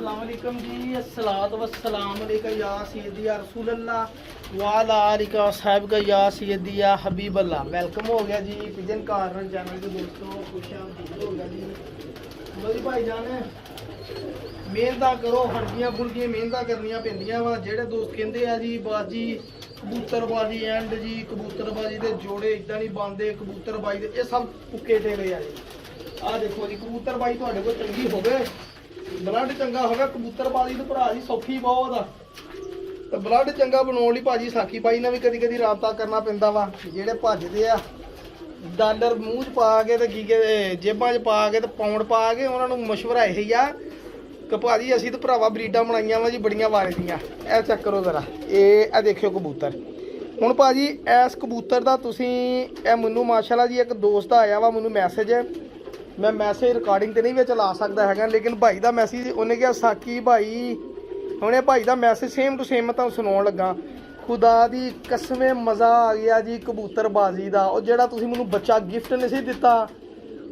अस्सलाम वालेकुम जी। अस्सलातु वस्सलाम अलैका या सय्यदी या रसूलल्लाह वाला आलिका साहब का या सय्यदी या हबीबल्लाह। वेलकम हो गया जी पिजन कार्नर चैनल के दोस्तों, खुशामदीद हो गया जी। बड़ी भाई जान मेहनत करो, हल्कियां फुल्कियां मेहनत करनियां पैंदियां वा। जेड़े दोस्त कहंदे आ जी बाजी कबूतरबाजी एंड जी कबूतरबाजी दे जोड़े इदां नहीं बनदे, कबूतरबाजी दे ये सब पुक्के टेले आ जी। आ देखो जी कबूतरबाजी तुहाडे कोल चंगी होवे, ब्लड चंगा होवे, कबूतरबाजी तो भरा जी सौखी बहुत आ। तो ब्लड चंगा बनाने लिए भाजी साखी बाई ने भी कदी कदी राबता करना पैंदा वा। जेड़े भजदे आ डॉलर मूँह च पा के ते की जेबां च पा के ते पाउंड पा के उन्हां नूं मशवरा यही आ कि भाजी असीं तो भरावा ब्रीडां बनाईयां वा जी बड़ियां वारे दियां। ए चेक करो जरा, ए देखियो कबूतर। हुण भाजी इस कबूतर दा तुसीं ए मैनूं माशाअल्लाह जी एक दोस्त दा आया वा मैनूं मैसेज, मैं मैसेज रिकॉर्डिंग तो नहीं विच ला सकता है, लेकिन भाई का मैसेज उन्हें क्या साकी भाई उन्हें भाई का मैसेज सेम टू सेम मैं तुहानूं सुनाउण लगा। खुदा दी कसमें मज़ा आ गया जी कबूतरबाजी का। और जिहड़ा तुसीं मैनूं बच्चा गिफ्ट नहीं सी दिता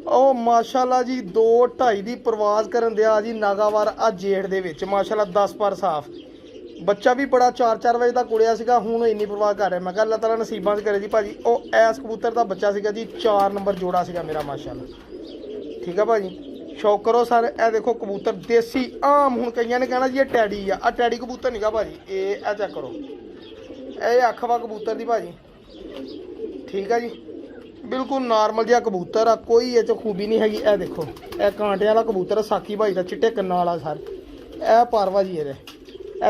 ਉਹ माशाअल्लाह जी 2-2.5 ਦੀ ਪ੍ਰਵਾਜ਼ ਕਰਨ ਦਿਆ ਜੀ ਨਾਗਾਵਾਰ ਆ ਜੇੜ ਦੇ ਵਿੱਚ ਮਾਸ਼ਾਅੱਲਾ 10 ਪਰ ਸਾਫ ਬੱਚਾ ਵੀ ਬੜਾ 4-4 ਵਜੇ ਤੱਕ ਉੜਿਆ ਸੀਗਾ। ਹੁਣ ਇੰਨੀ ਪ੍ਰਵਾਹ ਕਰ ਰਿਹਾ। ਮੈਂ ਕਿਹਾ ਅੱਲਾਹ ਤਾਲਾ ਨਸੀਬਾਂ 'ਚ ਕਰੇ ਜੀ ਭਾਜੀ। ਉਹ ਐਸ ਕਬੂਤਰ ਦਾ ਬੱਚਾ ਸੀਗਾ ਜੀ 4 ਨੰਬਰ ਜੋੜਾ ਸੀਗਾ ਮੇਰਾ ਮਾਸ਼ਾਅੱਲਾ। ਠੀਕ ਆ ਭਾਜੀ, ਸ਼ੌਕ ਕਰੋ ਸਰ। ਇਹ ਦੇਖੋ ਕਬੂਤਰ ਦੇਸੀ ਆਮ, ਹੁਣ ਕਈਆਂ ਨੇ ਕਹਿਣਾ ਜੀ ਇਹ ਟੈਡੀ ਆ ਟੈਡੀ ਕਬੂਤਰ ਨਹੀਂਗਾ ਭਾਜੀ। ਇਹ ਚੈੱਕ ਕਰੋ, ਇਹ ਅੱਖ ਵਾ ਕਬੂਤਰ ਦੀ ਭਾਜੀ। ਠੀਕ ਆ ਜੀ, बिल्कुल नॉर्मल जिहा कबूतर आ, कोई ये खूबी नहीं हैगी। ए देखो ए कांटे वाला कबूतर साकी भाई का चिट्टे कन्ना वाला सर। ए पारवा जी ये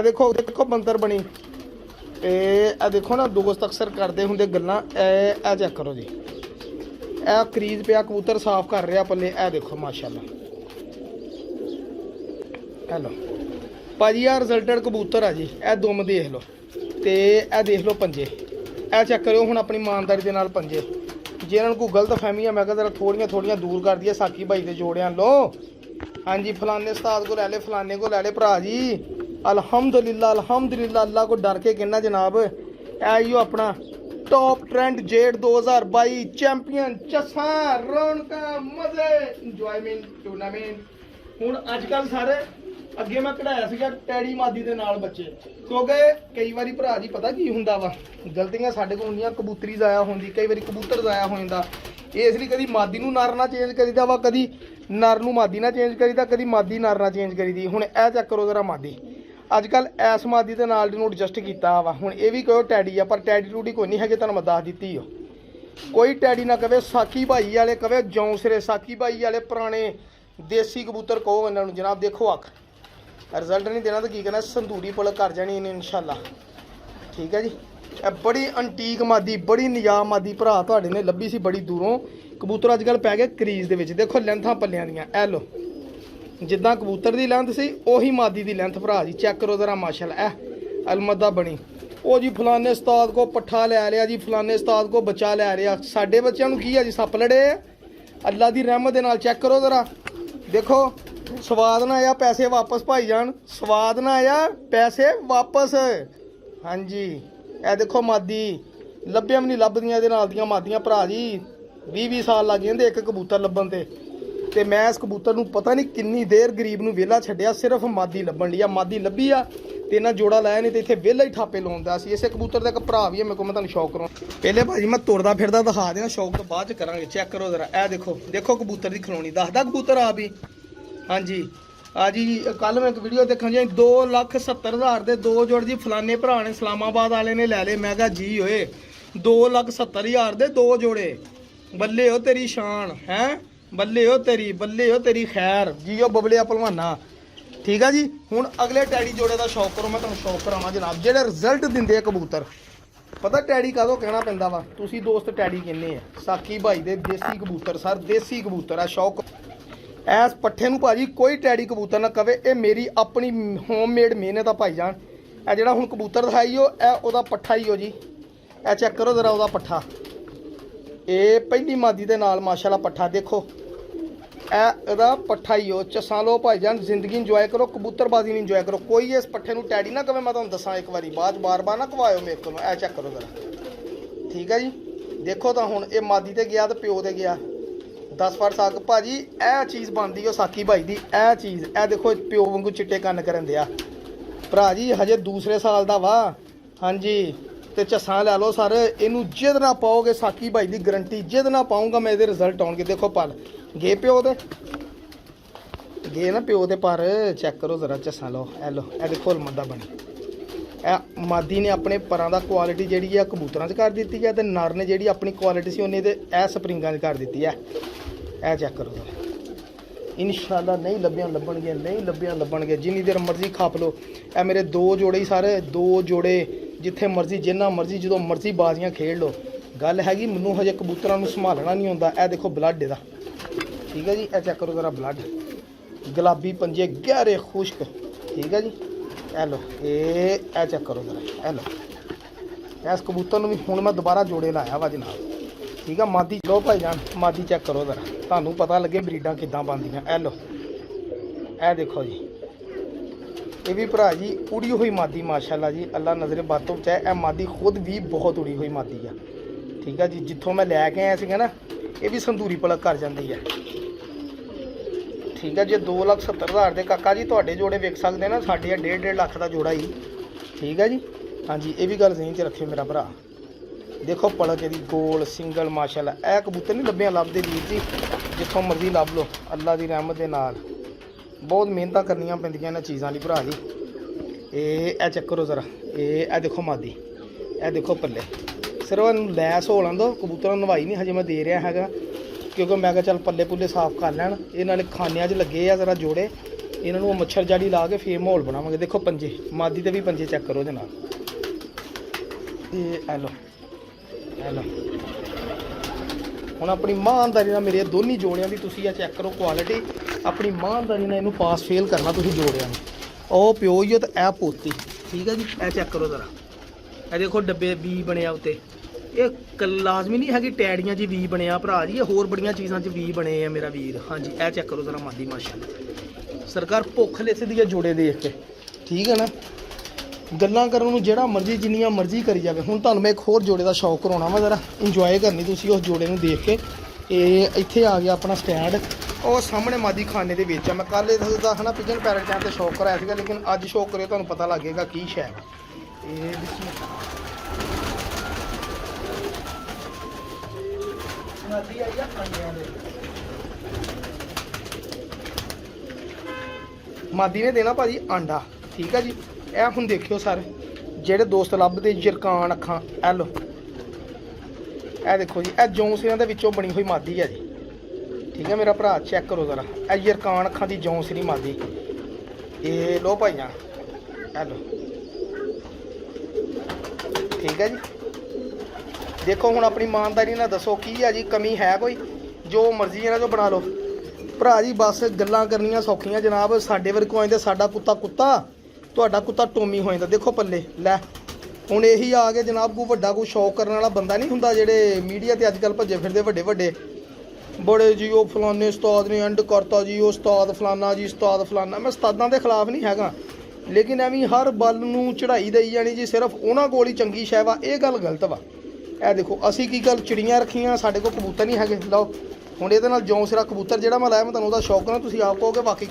देखो देखो बंदर बनी। ए देखो ना दोस्त अक्सर करते होंगे गल्लां। ए चेक करो जी, ए क्रीज पे कबूतर साफ कर रहा पल्ले। ए देखो माशाअल्लाह, हेलो भाजी आ रिजल्टेड कबूतर आ जी। ए दुम देख लो तो ए देख लो पंजे। ए चेक करो हुण अपनी ईमानदारी दे नाल पंजे। जिन्होंने कोई गलत फहमियां मैं जरा थोड़ियां थोड़ियां दूर कर दिया साकी भाई के जोड़ियां लो। हाँ जी फलाने उस्ताद को लै ले, फलाने को लै ले भरा जी। अल्हम्दुलिल्लाह अल्हम्दुलिल्लाह अल्लाह को डर के कहना जनाब। ऐ अपना टॉप ट्रेंड जेड 2022 चैंपियन चस्सा रौनक मजे इंजॉयमेंट टूर्नामेंट। हुण अजकल सारे अगे मैं कढ़ाया सीगा टैडी मादी दे नाल बच्चे, क्योंकि कई बारी भरा जी पता की हुंदा वा गलतियां साडे कोल हुंदियां, कबूतरी जाया होंदी, कई बारी कबूतर जाया हो जांदा। इसलिए कदी मादी नूं नर ना चेंज करीदा वा, कदी नर नूं मादी ना चेंज करीदा, कदी मादी नर ना चेंज करीदी। हुण ए चेक करो जरा मादी अजकल इस मादी दे नाल नूं एडजस्ट कीता वा। हुण ये भी कहो टैडी आ, पर टैडी टूडी कोई नहीं है, तुहानूं मैं दस दित्ती हो। कोई टैडी ना कहे साकी भाई वाले, कहे जौंसरे साकी भाई वाले पुराने देसी कबूतर कहो इन्हां नूं। जनाब देखो अख रिजल्ट नहीं देना तो की कहना, संदूरी पुल कर जानी इन्हें इंशाल्लाह। ठीक है जी, बड़ी अंटीक मादी बड़ी निजाब मादी भरा तुहाडे ने लभी सी बड़ी दूरों। कबूतर अजकल पै गए क्रीज दे विच। देखो लेंथां पल्लियां दियां ए लो, जिद्दां कबूतर दी लेंथ सी उही मादी दी लेंथ भरा जी। चेक करो जरा माशाल्लाह। अलमदा बनी ओ जी फलाने उस्ताद को पट्ठा लै लिया जी, फलाने उस्ताद को बच्चा लै लिया। साडे बच्चों नूं की है जी सप लड़े अल्लाह दी रहमत दे नाल। चेक करो जरा, देखो स्वाद ना आया पैसे वापस भाई जान, स्वाद ना आया पैसे वापस। हाँ जी ए देखो मादी लभ्या भी नहीं लभदियां दे नाल दियां मादियां भरा जी। 20-20 साल लग जांदे एक कबूतर लभन ते मैं इस कबूतर नूं पता नहीं किन्नी देर गरीब नूं वेला छड्डिया सिर्फ मादी लभन दी। मादी लभी आ ते इन्हां जोड़ा लाया नहीं तो इत्थे वेला ही थापे लाउंदा सी। इसे कबूतर दा इक भरा भी है मेरे को, मैं तुहानूं शौक करां। पहले भाजी मैं तुरदा फिरदा दिखा देना, शौक तो बाद च करांगे। चेक करो जरा ए देखो देखो कबूतर दी खलोनी दसदा कबूतर आ भी। हाँ जी आ जी कल मैं एक वीडियो देखा जी 2,70,000 के 2 जोड़ जी फलाने भरा ने इस्लामाबाद वाले ने लै ले। मैं कहा जी होए 2,70,000 के 2 जोड़े, बल्ले हो तेरी शान है, बल्ले हो तेरी खैर जी। ओ बबलिया भलवाना। ठीक है जी, हुण अगले टैडी जोड़े का शौक करो। मैं तुहानूं शौक करावां जनाब, जेड़े रिजल्ट दिंदे कबूतर। पता टैडी कादों कहना पैंदा वा, तुसीं दोस्त टैडी कहने आ साकी भाई दे देसी कबूतर सर, देसी कबूतर आ। शौक इस पट्ठे नूं भाजी कोई टैडी कबूतर ना कहे ये मेरी अपनी होममेड मेहनत आ भाई जान। ए जिहड़ा हुण कबूतर दिखाई हो ए ओहदा पट्ठा ही हो जी। ए चेक करो जरा ओहदा पट्ठा, ये पहली मादी दे नाल माशाल्लाह पट्ठा देखो। ए ओहदा पट्ठा ही हो। चस्सां लो भाई जान, जिंदगी इंजॉय करो, कबूतरबाजी नहीं इंजॉय करो। कोई इस पट्ठे नूं टैडी ना कहे, मैं तुहानूं दसां एक बारी बार बार ना कवायो मेरे को। ए चेक करो जरा, ठीक है जी। देखो तो हुण ये मादी ते गया तो प्यो ते गया। 10 ਫੜ ਸਾਕ ਭਾਜੀ। ਇਹ ਚੀਜ਼ ਬਣਦੀ ਉਹ ਸਾਕੀ ਭਾਈ ਦੀ। ਇਹ ਚੀਜ਼ ਇਹ ਦੇਖੋ ਪਿਓ ਵਾਂਗੂ ਚਿੱਟੇ ਕੰਨ ਕਰਨ ਦਿਆ ਭਰਾ ਜੀ, ਹਜੇ ਦੂਸਰੇ ਸਾਲ ਦਾ ਵਾ। ਹਾਂਜੀ ਤੇ ਝੱਸਾਂ ਲੈ ਲਓ ਸਰ, ਇਹਨੂੰ ਜਿੱਦ ਨਾ ਪਾਓਗੇ ਸਾਕੀ ਭਾਈ ਦੀ ਗਰੰਟੀ, ਜਿੱਦ ਨਾ ਪਾਉਂਗਾ ਮੈਂ ਇਹਦੇ ਰਿਜ਼ਲਟ ਆਉਣਗੇ। ਦੇਖੋ ਪਲ ਗੇ ਪਿਓ ਦੇ ਗੇ ਨਾ ਪਿਓ ਦੇ ਪਰ ਚੈੱਕ ਕਰੋ ਜ਼ਰਾ ਝੱਸਾਂ ਲਓ। ਇਹ ਲਓ ਇਹ ਦੇਖੋ ਲਮੰਦਾ ਬਣੀ। ਇਹ ਮਾਦੀ ਨੇ ਆਪਣੇ ਪਰਾਂ ਦਾ ਕੁਆਲਿਟੀ ਜਿਹੜੀ ਆ ਕਬੂਤਰਾਂ 'ਚ ਕਰ ਦਿੱਤੀ ਹੈ, ਤੇ ਨਰ ਨੇ ਜਿਹੜੀ ਆਪਣੀ ਕੁਆਲਿਟੀ ਸੀ ਉਹਨੇ ਤੇ ਇਹ ਸਪਰਿੰਗਾਂ 'ਚ ਕਰ ਦਿੱਤੀ ਹੈ। ਇਹ ਚੈੱਕ ਕਰੋ ਜ਼ਰਾ, ਇਨਸ਼ਾਅੱਲਾ ਨਹੀਂ ਲੱਭਣਗੇ, ਨਹੀਂ ਲੱਭਣਗੇ। ਜਿੰਨੀ ਦੇਰ ਮਰਜ਼ੀ ਖਾਪ ਲਓ। ਇਹ ਮੇਰੇ 2 ਜੋੜੇ ਹੀ ਸਾਰੇ, 2 ਜੋੜੇ ਜਿੱਥੇ ਮਰਜ਼ੀ ਜਿੰਨਾ ਮਰਜ਼ੀ ਜਦੋਂ ਮਰਜ਼ੀ ਬਾਜ਼ੀਆਂ ਖੇਡ ਲਓ। ਗੱਲ ਹੈਗੀ ਮੈਨੂੰ ਹਜੇ ਕਬੂਤਰਾਂ ਨੂੰ ਸੰਭਾਲਣਾ ਨਹੀਂ ਆਉਂਦਾ। ਇਹ ਦੇਖੋ ਬਲੱਡ ਇਹਦਾ, ਠੀਕ ਹੈ ਜੀ। ਇਹ ਚੈੱਕ ਕਰੋ ਜ਼ਰਾ ਬਲੱਡ, ਗੁਲਾਬੀ ਪੰਜੇ ਗਹਿਰੇ ਖੁਸ਼ਕ, ਠੀਕ ਹੈ ਜੀ। ਇਹ ਲਓ ਇਹ ਚੈੱਕ ਕਰੋ ਜ਼ਰਾ। ਇਹ ਲਓ ਇਸ ਕਬੂਤਰ ਨੂੰ ਵੀ ਹੁਣ ਮੈਂ ਦੁਬਾਰਾ ਜੋੜੇ ਲਾਇਆ ਵਾ ਜਨਾਬ, ਠੀਕ ਆ। ਮਾਦੀ ਲੋ ਭਾਈ ਜਾਨ, ਮਾਦੀ ਚੈੱਕ ਕਰੋ ਜ਼ਰਾ, ਤੁਹਾਨੂੰ ਪਤਾ ਲੱਗੇ ਬਰੀਡਾਂ ਕਿੱਦਾਂ ਬਣਦੀਆਂ। ਇਹ ਲਓ ਇਹ ਦੇਖੋ ਜੀ, ਇਹ ਵੀ ਭਰਾ ਜੀ ਉੜੀ ਹੋਈ ਮਾਦੀ ਮਾਸ਼ਾਅੱਲਾ ਜੀ, ਅੱਲਾ ਨਜ਼ਰੇ ਬਾਤੋਂ ਬਚਾਏ। ਇਹ ਮਾਦੀ ਖੁਦ ਵੀ ਬਹੁਤ ਉੜੀ ਹੋਈ ਮਾਦੀ ਆ, ਠੀਕ ਆ ਜੀ। ਜਿੱਥੋਂ ਮੈਂ ਲੈ ਕੇ ਆਇਆ ਸੀਗਾ ਨਾ, ਇਹ ਵੀ ਸੰਧੂਰੀ ਪਲਕ ਕਰ ਜਾਂਦੀ ਹੈ, ਠੀਕ ਆ ਜੀ। 2,70,000 ਦੇ ਕਾਕਾ ਜੀ ਤੁਹਾਡੇ ਜੋੜੇ ਵੇਖ ਸਕਦੇ ਨਾ, ਸਾਡੇ 1.5 ਲੱਖ ਦਾ ਜੋੜਾ ਹੀ, ਠੀਕ ਆ ਜੀ। ਹਾਂਜੀ ਇਹ ਵੀ ਗੱਲ ਜ਼ਹਿਨ 'ਚ ਰੱਖਿਓ ਮੇਰਾ ਭਰਾ। ਦੇਖੋ ਪਲਕ ਇਹਦੀ ਗੋਲ ਸਿੰਗਲ ਮਾਸ਼ਾਅੱਲਾ। ਇਹ ਕਬੂਤਰ ਨਹੀਂ ਲੱਭਿਆ ਲੱਭਦੇ ਵੀਰ ਜੀ, ਜਿੱਥੋਂ ਮਰਜ਼ੀ ਲੱਭ ਲਓ ਅੱਲਾ ਦੀ ਰਹਿਮਤ ਦੇ ਨਾਲ। ਬਹੁਤ ਮਿਹਨਤਾਂ ਕਰਨੀਆਂ ਪੈਂਦੀਆਂ ਇਹਨਾਂ ਚੀਜ਼ਾਂ ਲਈ ਭਰਾ ਜੀ। ਇਹ ਚੈੱਕ ਕਰੋ ਜ਼ਰਾ, ਇਹ ਦੇਖੋ ਮਾਦੀ, ਇਹ ਦੇਖੋ ਪੱਲੇ। ਸਿਰਫ ਇਹਨੂੰ ਲੈਸ ਹੋ ਲੈਣ ਦਿਓ, ਕਬੂਤਰਾਂ ਨੂੰ ਨਵਾਈ ਨਹੀਂ ਹਜੇ ਮੈਂ ਦੇ ਰਿਹਾ ਹੈਗਾ, ਕਿਉਂਕਿ ਮੈਂ ਕਿਹਾ ਚੱਲ ਪੱਲੇ ਪੁੱਲੇ ਸਾਫ਼ ਕਰ ਲੈਣ। ਇਹ ਨਾਲੇ ਖਾਨਿਆਂ 'ਚ ਲੱਗੇ ਆ ਜ਼ਰਾ ਜੋੜੇ, ਇਹਨਾਂ ਨੂੰ ਮੱਛਰ ਜਾਲੀ ਲਾ ਕੇ ਫੇਰ ਮਾਹੌਲ ਬਣਾਵਾਂਗੇ। ਦੇਖੋ ਪੰਜੇ, ਮਾਦੀ ਤੇ ਵੀ ਪੰਜੇ ਚੈੱਕ ਕਰੋ ਜਨਾਬ। ਇਹ ਲਓ ਹੁਣ ਆਪਣੀ ਇਮਾਨਦਾਰੀ ਨਾਲ ਮੇਰੇ ਦੋਨੀ ਜੋੜਿਆਂ ਦੀ ਤੁਸੀਂ ਇਹ ਚੈੱਕ ਕਰੋ ਕੁਆਲਿਟੀ। ਆਪਣੀ ਇਮਾਨਦਾਰੀ ਨਾਲ ਇਹਨੂੰ ਪਾਸ ਫੇਲ ਕਰਨਾ ਤੁਸੀਂ ਜੋੜਿਆਂ ਨੂੰ। ਉਹ ਪਿਓ ਹੀ ਤੇ ਇਹ ਪੋਤੀ, ਠੀਕ ਹੈ ਜੀ। ਇਹ ਚੈੱਕ ਕਰੋ ਜ਼ਰਾ, ਇਹ ਦੇਖੋ ਡੱਬੇ ਵੀ ਬਣਿਆ ਉੱਤੇ। ਇਹ ਲਾਜ਼ਮੀ ਨਹੀਂ ਹੈਗੀ ਟੈੜੀਆਂ 'ਚ ਵੀ ਬਣਿਆ ਭਰਾ ਜੀ, ਇਹ ਹੋਰ ਬੜੀਆਂ ਚੀਜ਼ਾਂ 'ਚ ਵੀ ਬਣੇ ਆ ਮੇਰਾ ਵੀਰ। ਹਾਂਜੀ ਇਹ ਚੈੱਕ ਕਰੋ ਜ਼ਰਾ ਮਾਦੀ ਮਾਸ਼ਾਅੱਲਾ। ਸਰਕਾਰ ਭੁੱਖ ਲਿਸਦੀ ਆ ਜੋੜੇ ਦੇਖ ਕੇ, ਠੀਕ ਹੈ ਨਾ। ਗੱਲਾਂ ਕਰਨ ਨੂੰ ਜਿਹੜਾ ਮਰਜ਼ੀ ਜਿੰਨੀਆਂ ਮਰਜ਼ੀ ਕਰੀ ਜਾਵੇ। ਹੁਣ ਤੁਹਾਨੂੰ ਮੈਂ ਇੱਕ ਹੋਰ ਜੋੜੇ ਦਾ ਸ਼ੌਕ ਕਰਾਉਣਾ ਵਾ, ਜ਼ਰਾ ਇੰਜੋਏ ਕਰਨੀ ਤੁਸੀਂ ਉਸ ਜੋੜੇ ਨੂੰ ਦੇਖ ਕੇ। ਇਹ ਇੱਥੇ ਆ ਗਿਆ ਆਪਣਾ ਸਟੈਂਡ, ਉਹ ਸਾਹਮਣੇ ਮਾਦੀ ਖਾਨੇ ਦੇ ਵਿੱਚ ਆ। ਮੈਂ ਕੱਲ੍ਹ ਇਹਦਾ ਹੈ ਨਾ ਪਿਜਨ ਪੈਰਟ ਚੈਨ ਤੇ ਸ਼ੌਕ ਕਰਾਇਆ ਸੀਗਾ, ਲੇਕਿਨ ਅੱਜ ਸ਼ੌਕ ਕਰਿਓ ਤੁਹਾਨੂੰ ਪਤਾ ਲੱਗੇਗਾ ਕੀ ਸ਼ੈ ਹੈ ਇਹ। ਮਾਦੀ ਆਈ ਆ ਅੰਡਿਆਂ ਦੇ, ਮਾਦੀ ਨੇ ਦੇਣਾ ਭਾਜੀ ਆਂਡਾ, ਠੀਕ ਆ ਜੀ। ਇਹ ਹੁਣ ਦੇਖਿਓ ਸਰ, ਜਿਹੜੇ ਦੋਸਤ ਲੱਭਦੇ ਜਰਕਾਨ ਅੱਖਾਂ, ਇਹ ਲਓ ਇਹ ਦੇਖੋ ਜੀ, ਇਹ ਜੌਂਸਿਆਂ ਦੇ ਵਿੱਚੋਂ ਬਣੀ ਹੋਈ ਮਾਦੀ ਹੈ ਜੀ, ਠੀਕ ਹੈ ਮੇਰਾ ਭਰਾ। ਚੈੱਕ ਕਰੋ ਜ਼ਰਾ, ਇਹ ਜਰਕਾਨ ਅੱਖਾਂ ਦੀ ਜੌਂਸਰੀ ਮਾਦੀ। ਇਹ ਲੋ ਭਾਈਆਂ, ਇਹ ਲਓ, ਠੀਕ ਹੈ ਜੀ। ਦੇਖੋ ਹੁਣ ਆਪਣੀ ਇਮਾਨਦਾਰੀ ਨਾਲ ਦੱਸੋ ਕੀ ਹੈ ਜੀ, ਕਮੀ ਹੈ ਕੋਈ? ਜੋ ਮਰਜ਼ੀ ਇਹਨਾਂ 'ਚੋਂ ਬਣਾ ਲਓ ਭਰਾ ਜੀ। ਬਸ ਗੱਲਾਂ ਕਰਨੀਆਂ ਸੌਖੀਆਂ ਜਨਾਬ। ਸਾਡੇ ਵਰਗੇ ਆਉਂਦੇ ਸਾਡਾ ਕੁੱਤਾ ਤੁਹਾਡਾ ਕੁੱਤਾ ਟੋਮੀ ਹੋ ਜਾਂਦਾ। ਦੇਖੋ ਪੱਲੇ ਲੈ, ਹੁਣ ਇਹੀ ਆ ਗਏ ਜਨਾਬ। ਕੋਈ ਵੱਡਾ ਕੋਈ ਸ਼ੌਕ ਕਰਨ ਵਾਲਾ ਬੰਦਾ ਨਹੀਂ ਹੁੰਦਾ, ਜਿਹੜੇ ਮੀਡੀਆ ਤੇ ਅੱਜ ਕੱਲ੍ਹ ਭੱਜੇ ਫਿਰਦੇ ਵੱਡੇ ਬੜੇ ਜੀ। ਉਹ ਫਲਾਨੇ ਉਸਤਾਦ ਨੇ ਐਂਡ ਕਰਤਾ ਜੀ, ਉਹ ਉਸਤਾਦ ਫਲਾਨਾ ਜੀ, ਉਸਤਾਦ ਫਲਾਨਾ। ਮੈਂ ਉਸਤਾਦਾਂ ਦੇ ਖਿਲਾਫ ਨਹੀਂ ਹੈਗਾ, ਲੇਕਿਨ ਐਵੇਂ ਹਰ ਬੱਲ ਨੂੰ ਚੜ੍ਹਾਈ ਦੇਈ ਜਾਣੀ ਜੀ, ਸਿਰਫ ਉਹਨਾਂ ਕੋਲ ਹੀ ਚੰਗੀ ਸ਼ੈ ਵਾ, ਇਹ ਗੱਲ ਗਲਤ ਵਾ। ਇਹ ਦੇਖੋ ਅਸੀਂ ਕੀ ਗੱਲ ਚਿੜੀਆਂ ਰੱਖੀਆਂ, ਸਾਡੇ ਕੋਲ ਕਬੂਤਰ ਨਹੀਂ ਹੈਗੇ। ਲਓ ਹੁਣ ਇਹਦੇ ਨਾਲ ਜੌਂਸਿਰਾ ਕਬੂਤਰ ਜਿਹੜਾ ਮੈਂ ਲਾਇਆ, ਮੈਂ ਤੁਹਾਨੂੰ ਉਹਦਾ ਸ਼ੌਕ ਨਾ ਤੁਸੀਂ ਆਪ ਕਹੋਗੇ ਵਾਕਈ।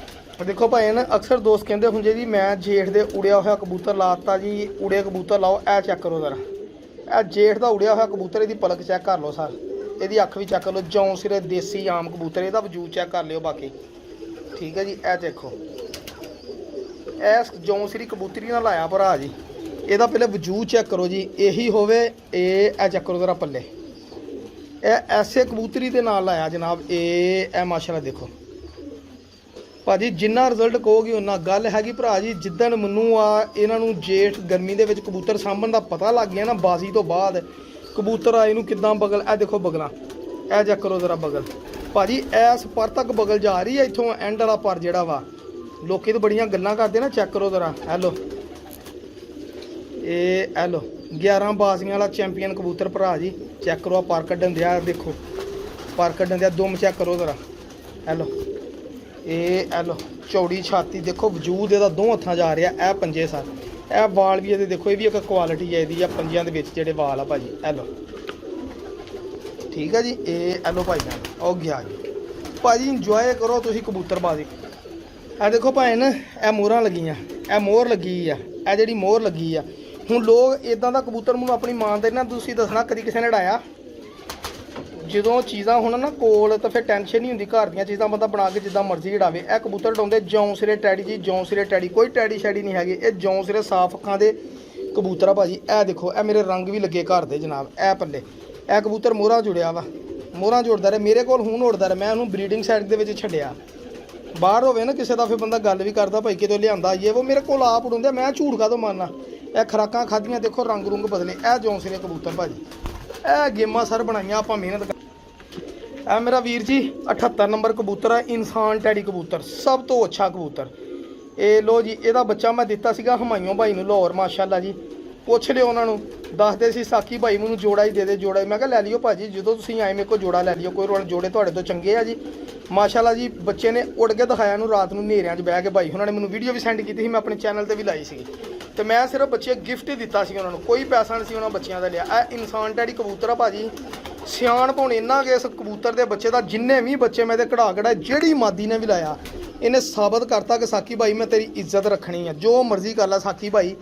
ਦੇਖੋ ਭਾਈ ਨਾ ਅਕਸਰ ਦੋਸਤ ਕਹਿੰਦੇ ਹੁੰਦੇ ਜੀ ਮੈਂ ਜੇਠ ਦੇ ਉੜਿਆ ਹੋਇਆ ਕਬੂਤਰ ਲਾਤਾ ਜੀ, ਉੜੇ ਕਬੂਤਰ ਲਾਓ। ਇਹ ਚੈੱਕ ਕਰੋ ਜ਼ਰਾ, ਇਹ ਜੇਠ ਦਾ ਉੜਿਆ ਹੋਇਆ ਕਬੂਤਰ, ਇਹਦੀ ਪਲਕ ਚੈੱਕ ਕਰ ਲਓ ਸਰ, ਇਹਦੀ ਅੱਖ ਵੀ ਚੈੱਕ ਕਰ ਲਓ। ਜੌਂਸਿਰੇ ਦੇਸੀ ਆਮ ਕਬੂਤਰ, ਇਹਦਾ ਵਜੂਦ ਚੈੱਕ ਕਰ ਲਿਓ ਬਾਕੀ, ਠੀਕ ਹੈ ਜੀ। ਇਹ ਦੇਖੋ ਇਸ ਜੌਂਸਿਰੀ ਕਬੂਤਰੀ ਨਾਲ ਲਾਇਆ ਭਰਾ ਜੀ, ਇਹਦਾ ਪਹਿਲੇ ਵਜੂਦ ਚੈੱਕ ਕਰੋ ਜੀ। ਇਹੀ ਹੋਵੇ ਇਹ ਚੈੱਕ ਕਰੋ ਜ਼ਰਾ ਪੱਲੇ, ਇਹ ਐਸੇ ਕਬੂਤਰੀ ਦੇ ਨਾਲ ਲਾਇਆ ਜਨਾਬ। ਇਹ ਮਾਸ਼ਾਅੱਲਾ ਦੇਖੋ ਭਾਜੀ, ਜਿੰਨਾ ਰਿਜ਼ਲਟ ਕਹੋਗੇ ਉਹਨਾਂ। ਗੱਲ ਹੈਗੀ ਭਰਾ ਜੀ, ਜਿੱਦਣ ਮੈਨੂੰ ਇਹਨਾਂ ਨੂੰ ਜੇਠ ਗਰਮੀ ਦੇ ਵਿੱਚ ਕਬੂਤਰ ਸਾਂਭਣ ਦਾ ਪਤਾ ਲੱਗ ਗਿਆ ਨਾ, ਬਾਜ਼ੀ ਤੋਂ ਬਾਅਦ ਕਬੂਤਰ ਆਏ ਨੂੰ ਕਿੱਦਾਂ ਬਗਲ, ਇਹ ਦੇਖੋ ਬਗਲਾਂ, ਇਹ ਚੈੱਕ ਕਰੋ ਜ਼ਰਾ ਬਗਲ ਭਾਜੀ। ਇਸ ਪਰ ਤੱਕ ਬਗਲ ਜਾ ਰਹੀ ਹੈ, ਇੱਥੋਂ ਐਂਡ ਵਾਲਾ ਪਰ ਜਿਹੜਾ ਵਾ। ਲੋਕੀ ਤਾਂ ਬੜੀਆਂ ਗੱਲਾਂ ਕਰਦੇ ਨਾ, ਚੈੱਕ ਕਰੋ ਜ਼ਰਾ। ਹੈਲੋ ਇਹ ਲੋ 11 ਬਾਜ਼ੀਆਂ ਵਾਲਾ ਚੈਂਪੀਅਨ ਕਬੂਤਰ ਭਰਾ ਜੀ। ਚੈੱਕ ਕਰੋ ਪਰ ਕੱਢਣ ਦਿਆ, ਦੇਖੋ ਪਰ ਕੱਢਣ ਦਿਆ, ਦੁਮ ਚੈੱਕ ਕਰੋ ਜ਼ਰਾ। ਹੈਲੋ ਇਹ ਲੋ ਚੌੜੀ ਛਾਤੀ, ਦੇਖੋ ਵਜੂਦ ਇਹਦਾ ਦੋ ਹੱਥਾਂ ਜਾ ਰਿਹਾ। ਇਹ ਪੰਜੇ ਸਰ, ਇਹ ਵਾਲ ਵੀ ਇਹਦੇ ਦੇਖੋ, ਇਹ ਵੀ ਇੱਕ ਕੁਆਲਿਟੀ ਹੈ ਇਹਦੀ ਆ ਪੰਜਿਆਂ ਦੇ ਵਿੱਚ ਜਿਹੜੇ ਵਾਲ ਆ ਭਾਜੀ। ਇਹ ਲੋ ਠੀਕ ਆ ਜੀ। ਇਹ ਲੋ ਭਾਈ ਜਾਨ ਉਹ ਗਿਆ ਜੀ। ਭਾਜੀ ਇੰਜੋਏ ਕਰੋ ਤੁਸੀਂ ਕਬੂਤਰਬਾਜ਼ੀ। ਇਹ ਦੇਖੋ ਭੈਣ, ਇਹ ਮੋਹਰਾਂ ਲੱਗੀਆਂ, ਇਹ ਮੋਹਰ ਲੱਗੀ ਆ, ਇਹ ਜਿਹੜੀ ਮੋਹਰ ਲੱਗੀ ਆ। ਹੁਣ ਲੋਕ ਇਦਾਂ ਦਾ ਕਬੂਤਰ ਮੈਨੂੰ ਆਪਣੀ ਇਮਾਨਦਾਰੀ ਨਾਲ ਤੁਸੀਂ ਦੱਸਣਾ ਕਦੀ ਕਿਸੇ ਨੇ ਉਡਾਇਆ? ਜਦੋਂ ਚੀਜ਼ਾਂ ਹੁਣ ਨਾ ਕੋਲ ਤਾਂ ਫਿਰ ਟੈਨਸ਼ਨ ਨਹੀਂ ਹੁੰਦੀ, ਘਰ ਦੀਆਂ ਚੀਜ਼ਾਂ ਬੰਦਾ ਬਣਾ ਕੇ ਜਿੱਦਾਂ ਮਰਜ਼ੀ ਉਡਾਵੇ। ਇਹ ਕਬੂਤਰ ਉਡਾਉਂਦੇ ਜੌਂ ਸਿਰੇ ਟੈਡੀ ਜੀ, ਜੌਂ ਸਿਰੇ ਟੈਡੀ, ਕੋਈ ਟੈਡੀ ਸ਼ੈਡੀ ਨਹੀਂ ਹੈਗੇ, ਇਹ ਜੌਂ ਸਿਰੇ ਸਾਫ ਅੱਖਾਂ ਦੇ ਕਬੂਤਰ ਆ ਭਾਜੀ। ਇਹ ਦੇਖੋ, ਇਹ ਮੇਰੇ ਰੰਗ ਵੀ ਲੱਗੇ ਘਰ ਦੇ ਜਨਾਬ। ਇਹ ਪੱਲੇ ਇਹ ਕਬੂਤਰ ਮੋਹਰਾਂ ਜੁੜਿਆ ਵਾ, ਮੋਹਰਾਂ ਜੁੜਦਾ ਰਿਹਾ ਮੇਰੇ ਕੋਲ, ਹੁਣ ਉੜਦਾ ਰਿਹਾ। ਮੈਂ ਉਹਨੂੰ ਬਰੀਡਿੰਗ ਸਾਈਡ ਦੇ ਵਿੱਚ ਛੱਡਿਆ। ਬਾਹਰ ਹੋਵੇ ਨਾ ਕਿਸੇ ਦਾ, ਫਿਰ ਬੰਦਾ ਗੱਲ ਵੀ ਕਰਦਾ ਭਾਈ ਕਿਤੋਂ ਲਿਆਂਦਾ ਇਹ ਉਹ, ਮੇਰੇ ਕੋਲ ਆਪ ਉਡਾਉਂਦੇ, ਮੈਂ ਝੂਠ ਕਾਹਤੋਂ ਮਾਰਨਾ। ਇਹ ਖੁਰਾਕਾਂ ਖਾਧੀਆਂ, ਦੇਖੋ ਰੰਗ ਰੁੰਗ ਬਦਲੇ। ਇਹ ਜੌਂ ਸਿਰੇ ਕਬੂਤਰ ਭਾਜੀ, ਇਹ ਗੇਮਾਂ ਸਰ ਬਣਾਈਆਂ ਆਪਾਂ ਮਿਹਨਤ ਕਰ। ਇਹ ਮੇਰਾ ਵੀਰ ਜੀ 78 ਨੰਬਰ ਕਬੂਤਰ ਆ, ਇਨਸਾਨ ਟੈਡੀ ਕਬੂਤਰ, ਸਭ ਤੋਂ ਅੱਛਾ ਕਬੂਤਰ। ਇਹ ਲੋ ਜੀ, ਇਹਦਾ ਬੱਚਾ ਮੈਂ ਦਿੱਤਾ ਸੀਗਾ ਹਮਾਇੋਂ ਭਾਈ ਨੂੰ ਲਾਹੌਰ, ਮਾਸ਼ਾਅੱਲਾ ਜੀ। ਪੁੱਛ ਲਿਓ ਉਹਨਾਂ ਨੂੰ, ਦੱਸਦੇ ਸੀ ਸਾਕੀ ਭਾਈ ਮੈਨੂੰ ਜੋੜਾ ਹੀ ਦੇ ਦੇ, ਜੋੜਾ ਹੀ। ਮੈਂ ਕਿਹਾ ਲੈ ਲਿਓ ਭਾਜੀ, ਜਦੋਂ ਤੁਸੀਂ ਆਏ ਮੇਰੇ ਕੋਲ ਜੋੜਾ ਲੈ ਲਿਓ, ਕੋਈ ਰੋਣ, ਜੋੜੇ ਤੁਹਾਡੇ ਤੋਂ ਚੰਗੇ ਆ ਜੀ ਮਾਸ਼ਾਅੱਲਾ ਜੀ। ਬੱਚੇ ਨੇ ਉੜ ਕੇ ਦਿਖਾਇਆ ਨੂੰ ਰਾਤ ਨੂੰ ਹਨੇਰਿਆਂ 'ਚ ਬਹਿ ਕੇ। ਭਾਈ ਉਹਨਾਂ ਨੇ ਮੈਨੂੰ ਵੀਡੀਓ ਵੀ ਸੈਂਡ ਕੀਤੀ ਸੀ, ਮੈਂ ਆਪਣੇ ਚੈਨਲ ਤੇ ਵੀ ਲਾਈ ਸੀ। ਤੇ ਮੈਂ ਸਿਰਫ ਬੱਚੇ ਗਿਫਟ ਹੀ ਦਿੱਤਾ ਸੀ ਉਹਨਾਂ ਨੂੰ, ਕੋਈ ਪੈਸਾ ਨਹੀਂ ਸੀ ਉਹਨਾਂ ਬੱਚਿਆਂ ਦਾ ਲਿਆ। ਇਹ ਇਨਸਾਨ ਟੈਡੀ ਕਬੂਤਰ ਆ ਭਾਜੀ। ਸਿਆਣਪ ਹੁਣ ਇੰਨਾ ਕਿ ਇਸ ਕਬੂਤਰ ਦੇ ਬੱਚੇ ਦਾ, ਜਿੰਨੇ ਵੀ ਬੱਚੇ ਮੈਂ ਇਹਦੇ ਕਢਾ ਜਿਹੜੀ ਮਾਦੀ ਨੇ ਵੀ ਲਾਇਆ, ਇਹਨੇ ਸਾਬਤ ਕਰਤਾ ਕਿ ਸਾਕੀ ਭਾਈ ਮੈਂ ਤੇਰੀ ਇੱਜ਼ਤ ਰੱਖਣੀ ਆ, ਜੋ ਮਰਜ਼ੀ ਕਰ ਲੈ ਸਾਕੀ ਭਾਈ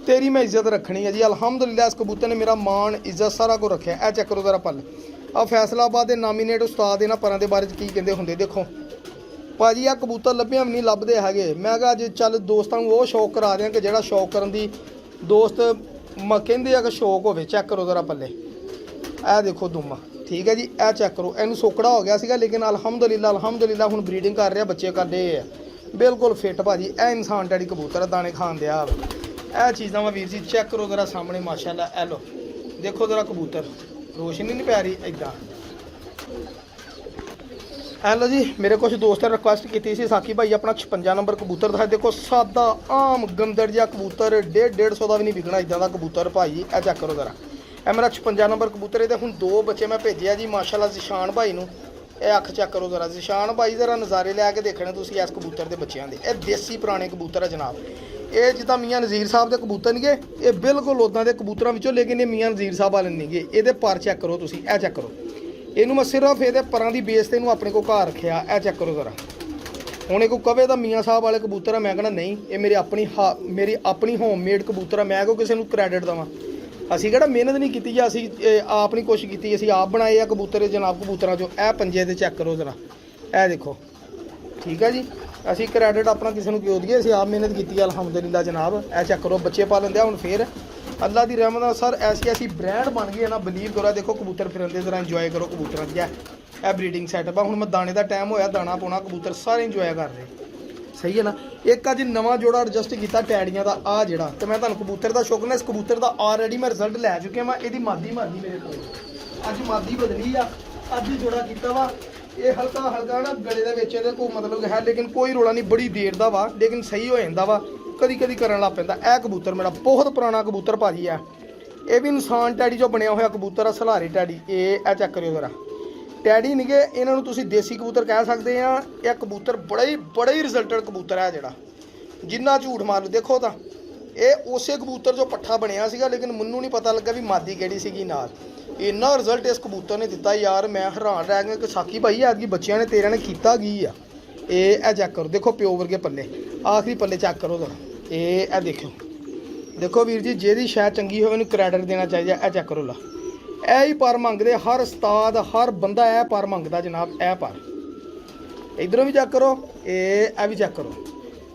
ਤੇਰੀ ਮੈਂ ਇੱਜ਼ਤ ਰੱਖਣੀ ਹੈ ਜੀ। ਅਲਹਮਦੁਲਿਲਾ ਇਸ ਕਬੂਤਰ ਨੇ ਮੇਰਾ ਮਾਣ, ਇੱਜ਼ਤ ਸਾਰਾ ਕੁਝ ਰੱਖਿਆ। ਇਹ ਚੈੱਕ ਕਰੋ ਜ਼ਰਾ ਪੱਲ। ਆ ਫੈਸਲਾਬਾਦ ਦੇ ਨਾਮੀਨੇਟ ਉਸਤਾਦ ਇਹਨਾਂ ਪਰਾਂ ਦੇ ਬਾਰੇ 'ਚ ਕੀ ਕਹਿੰਦੇ ਹੁੰਦੇ, ਦੇਖੋ ਭਾਜੀ। ਆ ਕਬੂਤਰ ਲੱਭਿਆ ਵੀ ਨਹੀਂ ਲੱਭਦੇ ਹੈਗੇ। ਮੈਂ ਕਿਹਾ ਅੱਜ ਚੱਲ ਦੋਸਤਾਂ ਨੂੰ ਉਹ ਸ਼ੌਕ ਕਰਾ ਦਿਆਂ ਕਿ ਜਿਹੜਾ ਸ਼ੌਕ ਕਰਨ ਦੀ ਦੋਸਤ ਕਹਿੰਦੇ ਆ ਕਿ ਸ਼ੌਕ ਹੋਵੇ। ਚੈੱਕ ਕਰੋ ਜ਼ਰਾ ਪੱਲੇ, ਇਹ ਦੇਖੋ ਦੁਮਾ, ਠੀਕ ਹੈ ਜੀ। ਇਹ ਚੈੱਕ ਕਰੋ, ਇਹਨੂੰ ਸੋਕੜਾ ਹੋ ਗਿਆ ਸੀਗਾ, ਲੇਕਿਨ ਅਲਹਮਦੁਲਿਲਾ ਹੁਣ ਬਰੀਡਿੰਗ ਕਰ ਰਿਹਾ, ਬੱਚੇ ਕਰਦੇ ਆ ਬਿਲਕੁਲ ਫਿੱਟ ਭਾਜੀ। ਇਹ ਇਨਸਾਨ ਟੈਡੀ ਕਬੂਤਰ ਦਾਣੇ ਖਾਣ ਦਿਆ। ਇਹ ਚੀਜ਼ਾਂ ਵਾ ਵੀਰ ਜੀ, ਚੈੱਕ ਕਰੋ ਜ਼ਰਾ ਸਾਹਮਣੇ ਮਾਸ਼ਾਅੱਲਾ। ਇਹ ਲੋ ਦੇਖੋ ਜ਼ਰਾ ਕਬੂਤਰ, ਰੋਸ਼ਨੀ ਨਹੀਂ ਪੈ ਰਹੀ ਇੱਦਾਂ। ਇਹ ਲੋ ਜੀ, ਮੇਰੇ ਕੁਝ ਦੋਸਤਾਂ ਨੇ ਰਿਕੁਐਸਟ ਕੀਤੀ ਸੀ ਸਾਕੀ ਭਾਈ ਆਪਣਾ 56 ਨੰਬਰ ਕਬੂਤਰ ਦਿਖਾ। ਦੇਖੋ ਸਾਦਾ ਆਮ ਗੰਦੜ ਜਿਹਾ ਕਬੂਤਰ, 150 ਦਾ ਵੀ ਨਹੀਂ ਵਿਕਣਾ ਇੱਦਾਂ ਦਾ ਕਬੂਤਰ ਭਾਈ। ਇਹ ਚੈੱਕ ਕਰੋ ਜ਼ਰਾ, ਇਹ ਮੇਰਾ 56 ਨੰਬਰ ਕਬੂਤਰ। ਇਹਦੇ ਹੁਣ 2 ਬੱਚੇ ਮੈਂ ਭੇਜਿਆ ਜੀ ਮਾਸ਼ਾਅੱਲਾ ਜ਼ਿਸ਼ਾਨ ਭਾਈ ਨੂੰ। ਇਹ ਅੱਖ ਚੈੱਕ ਕਰੋ ਜ਼ਰਾ, ਜ਼ਿਸ਼ਾਨ ਭਾਈ ਜ਼ਰਾ ਨਜ਼ਾਰੇ ਲੈ ਕੇ ਦੇਖਣੇ ਤੁਸੀਂ ਇਸ ਕਬੂਤਰ ਦੇ ਬੱਚਿਆਂ ਦੇ। ਇਹ ਦੇਸੀ ਪੁਰਾਣੇ ਕਬੂਤਰ ਆ ਜਨਾਬ। ਇਹ ਜਿੱਦਾਂ ਮੀਆਂ ਨਜ਼ੀਰ ਸਾਹਿਬ ਦੇ ਕਬੂਤਰ ਨਹੀਂਗੇ, ਇਹ ਬਿਲਕੁਲ ਉੱਦਾਂ ਦੇ ਕਬੂਤਰਾਂ ਵਿੱਚੋਂ, ਲੇਕਿਨ ਇਹ ਮੀਆਂ ਨਜ਼ੀਰ ਸਾਹਿਬ ਵਾਲੇ ਨਹੀਂਗੇ। ਇਹਦੇ ਪਰ ਚੈੱਕ ਕਰੋ ਤੁਸੀਂ, ਇਹ ਚੈੱਕ ਕਰੋ। ਇਹਨੂੰ ਮੈਂ ਸਿਰਫ ਇਹਦੇ ਪਰਾਂ ਦੀ ਬੇਸ ਤੇ ਇਹਨੂੰ ਆਪਣੇ ਕੋਲ ਘਰ ਰੱਖਿਆ। ਇਹ ਚੈੱਕ ਕਰੋ ਜ਼ਰਾ। ਹੁਣ ਇਹ ਕੋਈ ਕਵੇ ਤਾਂ ਮੀਆਂ ਸਾਹਿਬ ਵਾਲੇ ਕਬੂਤਰ ਆ, ਮੈਂ ਕਹਿੰਦਾ ਨਹੀਂ, ਇਹ ਮੇਰੀ ਆਪਣੀ ਹੋਮਮੇਡ ਕਬੂਤਰ ਆ। ਮੈਂ ਕਿਉਂ ਕਿਸੇ ਨੂੰ ਕ੍ਰੈਡਿਟ ਦੇਵਾਂ? ਅਸੀਂ ਕਿਹੜਾ ਮਿਹਨਤ ਨਹੀਂ ਕੀਤੀ ਜਾਂ ਅਸੀਂ ਆਪ ਨਹੀਂ ਕੋਸ਼ਿਸ਼ ਕੀਤੀ, ਅਸੀਂ ਆਪ ਬਣਾਏ ਆ ਕਬੂਤਰ ਜਨਾਬ ਕਬੂਤਰਾਂ 'ਚੋਂ। ਇਹ ਪੰਜੇ ਤੇ ਚੈੱਕ ਕਰੋ ਜ਼ਰਾ, ਇਹ ਦੇਖੋ, ਠੀਕ ਹੈ ਜੀ। ਅਸੀਂ ਕ੍ਰੈਡਿਟ ਆਪਣਾ ਕਿਸੇ ਨੂੰ ਕਿਉਂ ਦਈਏ, ਅਸੀਂ ਆਪ ਮਿਹਨਤ ਕੀਤੀ ਅਲਹਮਦੁਲਿਲਾ ਜਨਾਬ। ਇਹ ਚੈੱਕ ਕਰੋ, ਬੱਚੇ ਪਾਲਣ ਦਿਆ ਹੁਣ ਫੇਰ ਅੱਲਾ ਦੀ ਰਹਿਮਤ ਨਾਲ ਸਰ। ਐਸੀ ਬ੍ਰਾਂਡ ਬਣ ਗਈ ਹੈ ਨਾ, ਬਲੀਵ ਕਰੋ। ਦੇਖੋ ਕਬੂਤਰ ਫਿਰਦੇ ਜ਼ਰਾ, ਇੰਜੋਏ ਕਰੋ ਕਬੂਤਰਾਂ ਦੀ। ਇਹ ਬਰੀਡਿੰਗ ਸੈਟਅਪ ਆ। ਹੁਣ ਮੈਂ ਦਾਣੇ ਦਾ ਟਾਈਮ ਹੋਇਆ, ਦਾਣਾ ਪਾਉਣਾ, ਕਬੂਤਰ ਸਾਰੇ ਇੰਜੋਏ ਕਰ ਰਹੇ, ਸਹੀ ਹੈ ਨਾ। ਇੱਕ ਅੱਜ ਨਵਾਂ ਜੋੜਾ ਐਡਜਸਟ ਕੀਤਾ ਟੈਡੀਆਂ ਦਾ, ਆ ਜਿਹੜਾ। ਤੇ ਮੈਂ ਤੁਹਾਨੂੰ ਕਬੂਤਰ ਦਾ ਸ਼ੌਕ ਨਾ, ਇਸ ਕਬੂਤਰ ਦਾ ਆਲਰੇਡੀ ਮੈਂ ਰਿਜ਼ਲਟ ਲੈ ਚੁੱਕਿਆ ਵਾਂ। ਇਹਦੀ ਮਾਦੀ ਮਾਰਨੀ ਮੇਰੇ ਕੋਲ, ਅੱਜ ਮਾਦੀ ਬਦਲੀ ਆ, ਅੱਜ ਹੀ ਜੋੜਾ ਕੀਤਾ ਵਾ। ਇਹ ਹਲਕਾ ਨਾ ਗਲੇ ਦੇ ਵਿੱਚ ਇਹਦੇ ਕੋਈ ਮਤਲਬ ਹੈ, ਲੇਕਿਨ ਕੋਈ ਰੋਲਾ ਨਹੀਂ, ਬੜੀ ਦੇਰ ਦਾ ਵਾ, ਲੇਕਿਨ ਸਹੀ ਹੋ ਜਾਂਦਾ ਵਾ। ਕਦੀ ਕਰਨ ਲੱਗ ਪੈਂਦਾ। ਇਹ ਕਬੂਤਰ ਮੇਰਾ ਬਹੁਤ ਪੁਰਾਣਾ ਕਬੂਤਰ ਭਾਜੀ ਆ। ਇਹ ਵੀ ਇਨਸਾਨ ਟੈਡੀ 'ਚੋਂ ਬਣਿਆ ਹੋਇਆ ਕਬੂਤਰ ਆ, ਸਲਾਰੀ ਟੈਡੀ। ਇਹ ਚੈੱਕ ਕਰਿਓ ਜ਼ਰਾ, ਟੈਡੀ ਨਹੀਂਗੇ, ਇਹਨਾਂ ਨੂੰ ਤੁਸੀਂ ਦੇਸੀ ਕਬੂਤਰ ਕਹਿ ਸਕਦੇ ਆ। ਇਹ ਕਬੂਤਰ ਬੜਾ ਹੀ ਰਿਜ਼ਲਟਡ ਕਬੂਤਰ ਹੈ ਜਿਹੜਾ, ਜਿੰਨਾ ਝੂਠ ਮਾਰ ਲਓ। ਦੇਖੋ ਤਾਂ ਇਹ ਉਸੇ ਕਬੂਤਰ 'ਚੋਂ ਪੱਠਾ ਬਣਿਆ ਸੀਗਾ, ਲੇਕਿਨ ਮੈਨੂੰ ਨਹੀਂ ਪਤਾ ਲੱਗਾ ਵੀ ਮਾਦੀ ਕਿਹੜੀ ਸੀਗੀ ਨਾਲ। ਇੰਨਾ ਰਿਜ਼ਲਟ ਇਸ ਕਬੂਤਰ ਨੇ ਦਿੱਤਾ ਯਾਰ, ਮੈਂ ਹੈਰਾਨ ਰਹਿ ਗਿਆ ਕਿ ਸਾਕੀ ਭਾਈ ਐਤਕੀ ਬੱਚਿਆਂ ਨੇ ਤੇਰਿਆਂ ਨੇ ਕੀਤਾ ਕੀ ਆ। ਇਹ ਚੈੱਕ ਕਰੋ, ਦੇਖੋ ਪਿਓ ਵਰਗੇ ਪੱਲੇ, ਆਖਰੀ ਪੱਲੇ ਚੈੱਕ ਕਰੋ ਜ਼ਰਾ। ਇਹ ਦੇਖੋ ਵੀਰ ਜੀ, ਜਿਹਦੀ ਸ਼ਾਇਦ ਚੰਗੀ ਹੋਵੇ ਉਹਨੂੰ ਕ੍ਰੈਡਿਟ ਦੇਣਾ ਚਾਹੀਦਾ। ਇਹ ਚੈੱਕ ਕਰੋ ਲਾ, ਇਹ ਹੀ ਪਰ ਮੰਗਦੇ ਹਰ ਉਸਤਾਦ, ਹਰ ਬੰਦਾ ਇਹ ਪਰ ਮੰਗਦਾ ਜਨਾਬ। ਇਹ ਪਰ ਇਧਰੋਂ ਵੀ ਚੈੱਕ ਕਰੋ, ਇਹ ਵੀ ਚੈੱਕ ਕਰੋ।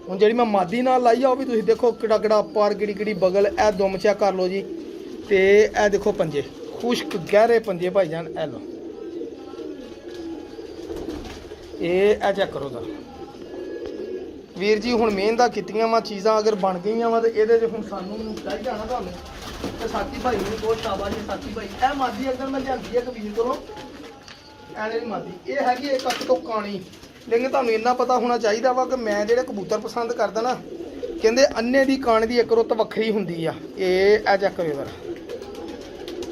ਹੁਣ ਜਿਹੜੀ ਮੈਂ ਮਾਦੀ ਨਾਲ ਲਾਈ ਆ ਉਹ ਵੀ ਤੁਸੀਂ ਦੇਖੋ, ਕਿਹੜਾ ਪਰ, ਕਿਹੜੀ ਬਗਲ। ਇਹ ਦੁਮ ਚੈੱਕ ਕਰ ਲਓ ਜੀ। ਤੇ ਇਹ ਦੇਖੋ ਪੰਜੇ, ਖੁਸ਼ਕ ਗਹਿਰੇ ਪੰਜੇ ਭਾਈਜਾਨ। ਇਹ ਲਓ, ਇਹ ਚੈੱਕ ਕਰੋ ਦਾ ਵੀਰ ਜੀ। ਹੁਣ ਮਿਹਨਤਾਂ ਕੀਤੀਆਂ ਵਾ, ਚੀਜ਼ਾਂ ਅਗਰ ਬਣ ਗਈਆਂ ਵਾ, ਤੇ ਇਹਦੇ 'ਚ ਹੁਣ ਸਾਨੂੰ ਚਾਹੀਦਾ ਨਾ ਤੁਹਾਨੂੰ। ਤੇ ਸਾਕੀ ਭਾਈ ਨੂੰ ਬਹੁਤ ਸ਼ਾਬਾਸ਼ ਸਾਕੀ ਭਾਈ। ਇਹ ਮਾਦੀ ਅਗਰ ਮੈਂ ਲਿਆਂਦੀ ਹੈ ਕਬੀਰ ਕੋਲੋਂ, ਐਨੇ ਦੀ ਮਾਦੀ। ਇਹ ਹੈਗੀ ਇੱਕ ਅੱਖ ਤੋਂ ਕਾਣੀ, ਲੇਕਿਨ ਤੁਹਾਨੂੰ ਇੰਨਾ ਪਤਾ ਹੋਣਾ ਚਾਹੀਦਾ ਵਾ ਕਿ ਮੈਂ ਜਿਹੜੇ ਕਬੂਤਰ ਪਸੰਦ ਕਰਦਾ ਨਾ, ਕਹਿੰਦੇ ਅੰਨੇ ਦੀ ਕਾਣੇ ਦੀ ਇੱਕ ਰੁੱਤ ਵੱਖਰੀ ਹੁੰਦੀ ਆ। ਇਹ ਚੈੱਕ ਕਰਿਓ ਜ਼ਰਾ।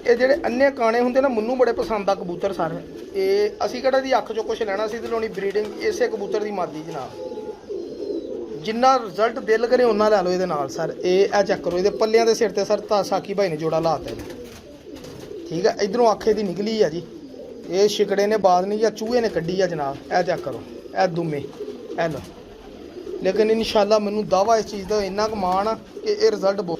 ਇਹ ਜਿਹੜੇ ਅੰਨੇ ਕਾਣੇ ਹੁੰਦੇ ਨਾ, ਮੈਨੂੰ ਬੜੇ ਪਸੰਦ ਆ ਕਬੂਤਰ ਸਾਰੇ। ਇਹ ਅਸੀਂ ਕਿਹੜਾ ਦੀ ਅੱਖ 'ਚੋਂ ਕੁਛ ਲੈਣਾ ਸੀ ਤੇ ਲਾਉਣੀ ਬਰੀਡਿੰਗ ਇਸੇ ਕਬੂਤਰ ਦੀ ਮਾਦੀ ਜਨਾਬ। ਜਿੰਨਾ ਰਿਜ਼ਲਟ ਦਿਲ ਕਰੇ ਉਹਨਾਂ ਲੈ ਲਓ ਇਹਦੇ ਨਾਲ ਸਰ। ਇਹ ਚੈੱਕ ਕਰੋ, ਇਹਦੇ ਪੱਲਿਆਂ ਦੇ ਸਿਰ ਤੇ ਸਰ ਤਾਂ ਸਾਕੀ ਭਾਈ ਨੇ ਜੋੜਾ ਲਾਤਾ ਇਹਨੂੰ, ਠੀਕ ਹੈ। ਇਧਰੋਂ ਅੱਖ ਇਹਦੀ ਨਿਕਲੀ ਆ ਜੀ, ਇਹ ਛਿਕੜੇ ਨੇ ਬਾਦ ਨਹੀਂ ਜਾਂ ਚੂਹੇ ਨੇ ਕੱਢੀ ਆ ਜਨਾਬ। ਇਹ ਚੈੱਕ ਕਰੋ, ਇਹ ਦੁਮੇ ਇਹ ਲੋ। ਲੇਕਿਨ ਇਨਸ਼ਾਅੱਲਾ ਮੈਨੂੰ ਦਾਵਾ ਇਸ ਚੀਜ਼ ਦਾ ਇੰਨਾ ਕੁ ਮਾਣ ਆ ਕਿ ਇਹ ਰਿਜ਼ਲਟ ਬਹੁਤ।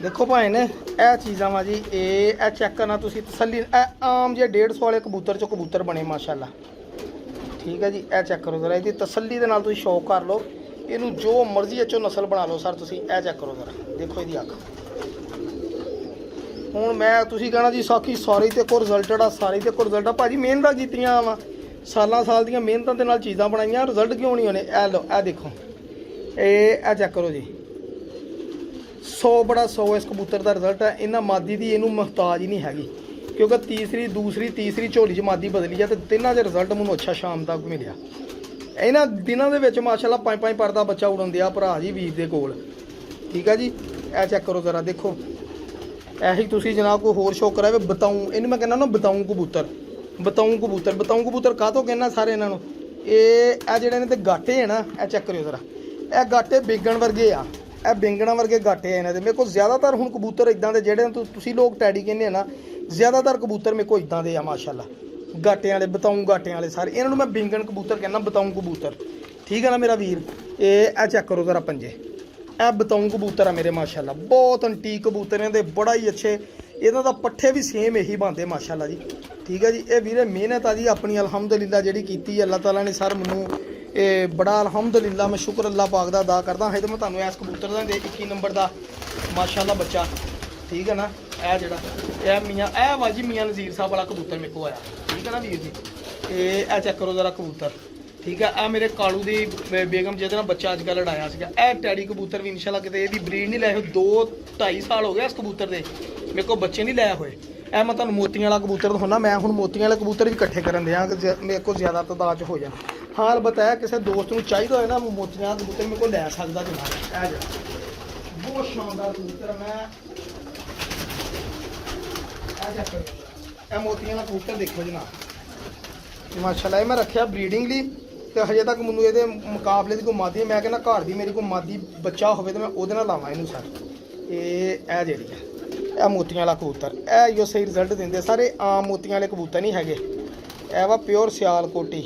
ਦੇਖੋ ਭਾਈ ਨੇ ਇਹ ਚੀਜ਼ਾਂ ਵਾ ਜੀ, ਇਹ ਚੈੱਕ ਕਰਨਾ ਤੁਸੀਂ ਤਸੱਲੀ। ਇਹ ਆਮ ਜੇ 150 ਵਾਲੇ ਕਬੂਤਰ ਚੋਂ ਕਬੂਤਰ ਬਣੇ ਮਾਸ਼ਾਅੱਲਾ। ਠੀਕ ਹੈ ਜੀ, ਇਹ ਚੈੱਕ ਕਰੋ ਜ਼ਰਾ, ਇਹਦੀ ਤਸੱਲੀ ਦੇ ਨਾਲ ਤੁਸੀਂ ਸ਼ੌਕ ਕਰ ਲਓ। ਇਹਨੂੰ ਜੋ ਮਰਜ਼ੀ ਚੋਂ ਨਸਲ ਬਣਾ ਲਓ ਸਰ ਤੁਸੀਂ। ਇਹ ਚੈੱਕ ਕਰੋ ਜ਼ਰਾ, ਦੇਖੋ ਇਹਦੀ ਅੱਖ। ਹੁਣ ਮੈਂ ਤੁਸੀਂ ਕਹਿਣਾ ਜੀ ਸਾਕੀ ਸਾਰੀ ਤੇ ਕੋ ਰਿਜ਼ਲਟਡ ਆ, ਸਾਰੀ ਤੇ ਕੋ ਰਿਜ਼ਲਟ ਆ। ਭਾਜੀ ਮਿਹਨਤਾਂ ਕੀਤੀਆਂ ਵਾ, ਸਾਲਾਂ ਸਾਲ ਦੀਆਂ ਮਿਹਨਤਾਂ ਦੇ ਨਾਲ ਚੀਜ਼ਾਂ ਬਣਾਈਆਂ, ਰਿਜ਼ਲਟ ਕਿਉਂ ਨਹੀਂ ਹੋਣੇ। ਇਹ ਲਓ, ਇਹ ਦੇਖੋ, ਇਹ ਚੈੱਕ ਕਰੋ ਜੀ। 100 ਬੜਾ 100 ਇਸ ਕਬੂਤਰ ਦਾ ਰਿਜ਼ਲਟ ਹੈ। ਇਹਨਾਂ ਮਾਦੀ ਦੀ ਇਹਨੂੰ ਮੁਹਤਾਜ ਹੀ ਨਹੀਂ ਹੈਗੀ, ਕਿਉਂਕਿ ਤੀਸਰੀ ਝੋਲੀ 'ਚ ਮਾਦੀ ਬਦਲੀ ਆ ਤੇ ਤਿੰਨਾਂ ਦੇ ਰਿਜ਼ਲਟ ਮੈਨੂੰ ਅੱਛਾ ਸ਼ਾਮ ਤੱਕ ਮਿਲਿਆ। ਇਹਨਾਂ ਦਿਨਾਂ ਦੇ ਵਿੱਚ ਮਾਸ਼ਾਅੱਲਾ 5-5 ਪਰ ਦਾ ਬੱਚਾ ਉਡਣ ਦਿਆ ਭਰਾ ਜੀ ਵੀਰ ਦੇ ਕੋਲ। ਠੀਕ ਆ ਜੀ, ਇਹ ਚੈੱਕ ਕਰੋ ਜ਼ਰਾ, ਦੇਖੋ ਇਹੀ ਤੁਸੀਂ ਜਨਾਬ ਕੋਈ ਹੋਰ ਸ਼ੌਕ ਕਰਾਵੇ। ਬਤਾਊਂ ਇਹਨੂੰ ਮੈਂ ਕਹਿੰਦਾ ਨਾ, ਬਤਾਊਂ ਕਬੂਤਰ ਕਾਹਤੋਂ ਕਹਿੰਦਾ ਸਾਰੇ ਇਹਨਾਂ ਨੂੰ। ਇਹ ਜਿਹੜੇ ਨੇ ਤੇ ਗਾਟੇ ਹੈ ਨਾ, ਇਹ ਚੈੱਕ ਕਰਿਓ ਜ਼ਰਾ, ਇਹ ਗਾਟੇ ਬੇਗਣ ਵਰਗੇ ਆ, ਇਹ ਬੇਂਗਣਾ ਵਰਗੇ ਗਾਟੇ ਆ ਇਹਨਾਂ ਦੇ। ਮੇਰੇ ਕੋਲ ਜ਼ਿਆਦਾਤਰ ਹੁਣ ਕਬੂਤਰ ਇਦਾਂ ਦੇ ਜਿਹੜੇ ਤੁਸੀਂ ਲੋਕ ਟੈਡੀ ਕਹਿੰਦੇ ਆ ਨਾ, ਜ਼ਿਆਦਾਤਰ ਕਬੂਤਰ ਮੇਰੇ ਕੋਲ ਇਦਾਂ ਦੇ ਆ ਮਾਸ਼ਾਅੱਲਾ, ਗਾਟਿਆਂ ਵਾਲੇ, ਬਤਾਊਂ ਗਾਟਿਆਂ ਵਾਲੇ ਸਾਰੇ। ਇਹਨਾਂ ਨੂੰ ਮੈਂ ਬੇਂਗਣ ਕਬੂਤਰ ਕਹਿੰਦਾ, ਬਤਾਊਂ ਕਬੂਤਰ। ਠੀਕ ਹੈ ਨਾ ਮੇਰਾ ਵੀਰ। ਇਹ ਚੈੱਕ ਕਰੋ ਜ਼ਰਾ ਪੰਜੇ, ਇਹ ਬਤਾਊਂ ਕਬੂਤਰ ਆ ਮੇਰੇ ਮਾਸ਼ਾਅੱਲਾ। ਬਹੁਤ ਅੰਟੀਕ ਕਬੂਤਰ ਇਹਨਾਂ ਦੇ, ਬੜਾ ਹੀ ਅੱਛੇ। ਇਹਨਾਂ ਦਾ ਪੱਠੇ ਵੀ ਸੇਮ ਇਹੀ ਬਣਦੇ ਮਾਸ਼ਾਅੱਲਾ ਜੀ। ਠੀਕ ਹੈ ਜੀ, ਇਹ ਵੀਰੇ ਮਿਹਨਤ ਆ ਜੀ ਆਪਣੀ ਅਲਹਮਦੁਲਿਲਾ ਜਿਹੜੀ ਕੀਤੀ ਅੱਲਾਹ ਤਾਲਾ ਨੇ ਸਰ ਮੈਨੂੰ। ਇਹ ਬੜਾ ਅਲਹਮਦੁਲਿਲਾ, ਮੈਂ ਸ਼ੁਕਰ ਅੱਲਾਹ ਪਾਕ ਦਾ ਅਦਾ ਕਰਦਾ। ਹੈ ਤਾਂ ਮੈਂ ਤੁਹਾਨੂੰ ਇਸ ਕਬੂਤਰ ਦਾ 21 ਨੰਬਰ ਦਾ ਮਾਸ਼ਾਅੱਲਾ ਬੱਚਾ। ਠੀਕ ਹੈ ਨਾ, ਇਹ ਜਿਹੜਾ ਇਹ ਮੀਆਂ, ਇਹ ਵਾ ਜੀ ਮੀਆਂ ਨਜ਼ੀਰ ਸਾਹਿਬ ਵਾਲਾ ਕਬੂਤਰ ਮੇਰੇ ਕੋਲ ਆਇਆ। ਠੀਕ ਹੈ ਨਾ ਵੀਰ ਜੀ। ਇਹ ਚੈੱਕ ਕਰੋ ਜ਼ਰਾ ਕਬੂਤਰ। ਠੀਕ ਹੈ, ਇਹ ਮੇਰੇ ਕਾਲੂ ਦੀ ਬੇਗਮ ਜਿਹਦੇ ਨਾਲ ਬੱਚਾ ਅੱਜ ਕੱਲ੍ਹ ਲੜਾਇਆ ਸੀਗਾ। ਇਹ ਟੈਡੀ ਕਬੂਤਰ ਵੀ ਇਨਸ਼ਾਅੱਲਾ ਕਿਤੇ ਇਹਦੀ ਬਰੀਡ ਨਹੀਂ ਲੈ ਹੋਏ। 2-2.5 ਸਾਲ ਹੋ ਗਏ ਇਸ ਕਬੂਤਰ ਦੇ, ਮੇਰੇ ਕੋਲ ਬੱਚੇ ਨਹੀਂ ਲੈ ਹੋਏ। ਇਹ ਮੈਂ ਤੁਹਾਨੂੰ ਮੋਤੀਆਂ ਵਾਲਾ ਕਬੂਤਰ ਦਿਖਾਉਣਾ। ਮੈਂ ਹੁਣ ਮੋਤੀਆਂ ਵਾਲੇ ਕਬੂਤਰ ਵੀ ਇਕੱਠੇ ਕਰਨ ਦਿਆਂ ਕਿ ਮੇਰੇ ਕੋਲ ਜ਼ਿਆਦਾ ਤਾਦਾਦ 'ਚ ਹੋ ਜਾਣ। ਹਾਂ ਅਲਬੱਤਾ ਕਿਸੇ ਦੋਸਤ ਨੂੰ ਚਾਹੀਦਾ ਹੋਏ ਨਾ ਮੋਤੀਆਂ ਵਾਲਾ ਕਬੂਤਰ, ਮੇਰੇ ਕੋਲ ਲੈ ਸਕਦਾ ਜਨਾਬ। ਇਹ ਜਿਹੜਾ ਬਹੁਤ ਸ਼ਾਨਦਾਰ ਕਬੂਤਰ ਮੈਂ ਇਹ ਮੋਤੀਆਂ ਵਾਲਾ ਕਬੂਤਰ ਦੇਖੋ ਜਨਾਬ ਮਾਸ਼ਾਅੱਲਾ। ਇਹ ਮੈਂ ਰੱਖਿਆ ਬਰੀਡਿੰਗ ਲਈ ਤੇ ਹਜੇ ਤੱਕ ਮੈਨੂੰ ਇਹਦੇ ਮੁਕਾਬਲੇ ਦੀ ਕੋਈ ਮਾਦੀ, ਮੈਂ ਕਹਿੰਦਾ ਘਰ ਦੀ ਮੇਰੀ ਕੋਈ ਮਾਦੀ ਬੱਚਾ ਹੋਵੇ ਤੇ ਮੈਂ ਉਹਦੇ ਨਾਲ ਲਾਵਾਂ ਇਹਨੂੰ ਸਰ। ਇਹ ਜਿਹੜੀ ਹੈ ਇਹ ਮੋਤੀਆਂ ਵਾਲਾ ਕਬੂਤਰ, ਇਹ ਜੋ ਸਹੀ ਰਿਜ਼ਲਟ ਦਿੰਦੇ ਸਾਰੇ। ਆਮ ਮੋਤੀਆਂ ਵਾਲੇ ਕਬੂਤਰ ਨਹੀਂ ਹੈਗੇ, ਇਹ ਵਾ ਪਿਓਰ ਸਿਆਲਕੋਟੀ।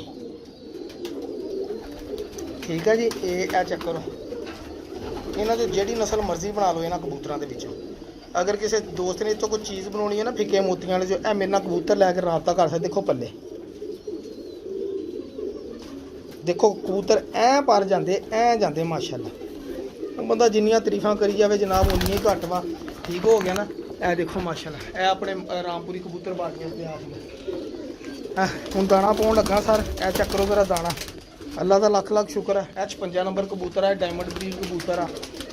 ਠੀਕ ਹੈ ਜੀ, ਇਹ ਚੈੱਕ ਕਰੋ। ਇਹਨਾਂ ਦੀ ਜਿਹੜੀ ਨਸਲ ਮਰਜ਼ੀ ਬਣਾ ਲਓ ਇਹਨਾਂ ਕਬੂਤਰਾਂ ਦੇ ਵਿੱਚੋਂ। ਅਗਰ ਕਿਸੇ ਦੋਸਤ ਨੇ ਇੱਥੋਂ ਕੋਈ ਚੀਜ਼ ਬਣਾਉਣੀ ਹੈ ਨਾ ਫਿੱਕੇ ਮੋਤੀਆਂ ਵਾਲੇ, ਜੋ ਇਹ ਮੇਰੇ ਨਾਲ ਕਬੂਤਰ ਲੈ ਕੇ ਰਾਬਤਾ ਕਰ ਸਕਦੇ। ਦੇਖੋ ਪੱਲੇ, ਦੇਖੋ ਕਬੂਤਰ ਐ ਪਰ ਜਾਂਦੇ, ਐ ਜਾਂਦੇ ਮਾਸ਼ਾਅੱਲਾ। ਬੰਦਾ ਜਿੰਨੀਆਂ ਤਾਰੀਫਾਂ ਕਰੀ ਜਾਵੇ ਜਨਾਬ ਉਨੀਆਂ ਹੀ ਘੱਟ ਵਾ। ਠੀਕ ਹੋ ਗਿਆ ਨਾ। ਇਹ ਦੇਖੋ ਮਾਸ਼ਾਅੱਲਾ, ਇਹ ਆਪਣੇ ਰਾਮਪੁਰੀ ਕਬੂਤਰ ਬਣ ਗਏ ਤੇ ਆਪ ਹੁਣ ਦਾਣਾ ਪਾਉਣ ਲੱਗਾ ਸਰ। ਇਹ ਚੈੱਕ ਕਰੋ ਜ਼ਰਾ ਦਾਣਾ। ਅੱਲਾ ਦਾ ਲੱਖ ਲੱਖ ਸ਼ੁਕਰ ਹੈ। ਇਹ 56 ਨੰਬਰ ਕਬੂਤਰ ਹੈ, ਡਾਇਮੰਡ ਬਰੀਡ ਕਬੂਤਰ ਆ।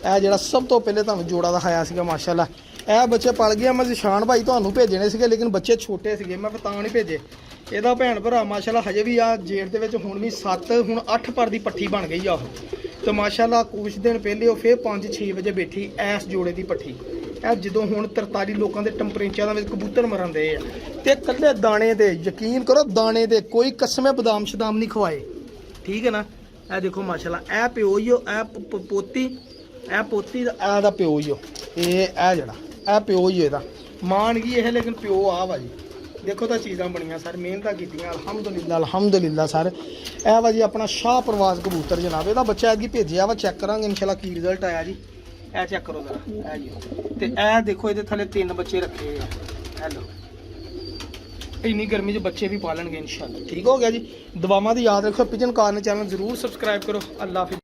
ਇਹ ਜਿਹੜਾ ਸਭ ਤੋਂ ਪਹਿਲੇ ਤੁਹਾਨੂੰ ਜੋੜਾ ਦਿਖਾਇਆ ਸੀਗਾ ਮਾਸ਼ਾਅੱਲਾ। ਇਹ ਬੱਚੇ ਪਲ ਗਿਆ। ਮੈਂ ਜਿਸ਼ਾਨ ਭਾਈ ਤੁਹਾਨੂੰ ਭੇਜਣੇ ਸੀਗੇ ਲੇਕਿਨ ਬੱਚੇ ਛੋਟੇ ਸੀਗੇ, ਮੈਂ ਤਾਂ ਨਹੀਂ ਭੇਜੇ। ਇਹਦਾ ਭੈਣ ਭਰਾ ਮਾਸ਼ਾਅੱਲਾ ਹਜੇ ਵੀ ਆ ਜੇਠ ਦੇ ਵਿੱਚ ਹੁਣ ਵੀ 7 ਹੁਣ 8 ਪਰ ਦੀ ਪੱਠੀ ਬਣ ਗਈ ਆ ਉਹ। ਤੇ ਮਾਸ਼ਾਅੱਲਾ ਕੁਛ ਦਿਨ ਪਹਿਲੇ ਉਹ ਫੇਰ 5-6 ਵਜੇ ਬੈਠੀ ਐਸ ਜੋੜੇ ਦੀ ਪੱਠੀ। ਇਹ ਜਦੋਂ ਹੁਣ 43 ਲੋਕਾਂ ਦੇ ਟੈਂਪਰੇਚਰਾਂ ਵਿੱਚ ਕਬੂਤਰ ਮਰਨ ਦੇ ਆ ਤੇ ਇਕੱਲੇ ਦਾਣੇ ਤੇ ਯਕੀਨ ਕਰੋ, ਦਾਣੇ ਤੇ ਕੋਈ ਕਸਮੇ ਬਦਾਮ ਸ਼ਦਾਮ ਨਹੀਂ ਖਵਾਏ। ਠੀਕ ਹੈ ਨਾ। ਇਹ ਦੇਖੋ ਮਾਸ਼ਾਅੱਲਾ, ਇਹ ਪਿਓ ਹੀ ਉਹ, ਇਹ ਪੋਤੀ ਦਾ ਪਿਓ ਹੀ ਉਹ। ਇਹ ਜਿਹੜਾ ਇਹ ਪਿਓ ਹੀ ਇਹਦਾ ਮਾਨਗੀ ਇਹ, ਲੇਕਿਨ ਪਿਓ ਆ ਵਾ ਜੀ। ਦੇਖੋ ਤਾਂ ਚੀਜ਼ਾਂ ਬਣੀਆਂ ਸਰ, ਮਿਹਨਤਾਂ ਕੀਤੀਆਂ ਅਲਹਮਦੁਲਿਲਾ ਸਰ। ਇਹ ਵਾ ਜੀ ਆਪਣਾ ਸ਼ਾਹ ਪ੍ਰਵਾਜ਼ ਕਬੂਤਰ ਜਨਾਬ। ਇਹਦਾ ਬੱਚਾ ਐਤਕੀ ਭੇਜਿਆ ਵਾ, ਚੈੱਕ ਕਰਾਂਗੇ ਇਨਸ਼ਾਅੱਲਾ ਕੀ ਰਿਜ਼ਲਟ ਆਇਆ ਜੀ। ਇਹ ਚੈੱਕ ਕਰੋ ਜ਼ਰਾ, ਇਹ ਜੀ। ਤੇ ਇਹ ਦੇਖੋ ਇਹਦੇ ਥੱਲੇ 3 ਬੱਚੇ ਰੱਖੇ ਆ। ਹੈਲੋ, ਇੰਨੀ ਗਰਮੀ 'ਚ ਬੱਚੇ ਵੀ ਪਾਲਣਗੇ ਇਨਸ਼ਾਅੱਲਾ। ਠੀਕ ਹੋ ਗਿਆ ਜੀ। ਦੁਆਵਾਂ ਦੀ ਯਾਦ ਰੱਖੋ। ਪਿਜਨ ਕਾਰਨ ਚੈਨਲ ਜ਼ਰੂਰ ਸਬਸਕ੍ਰਾਈਬ ਕਰੋ। ਅੱਲਾ ਹਾਫਿਜ਼।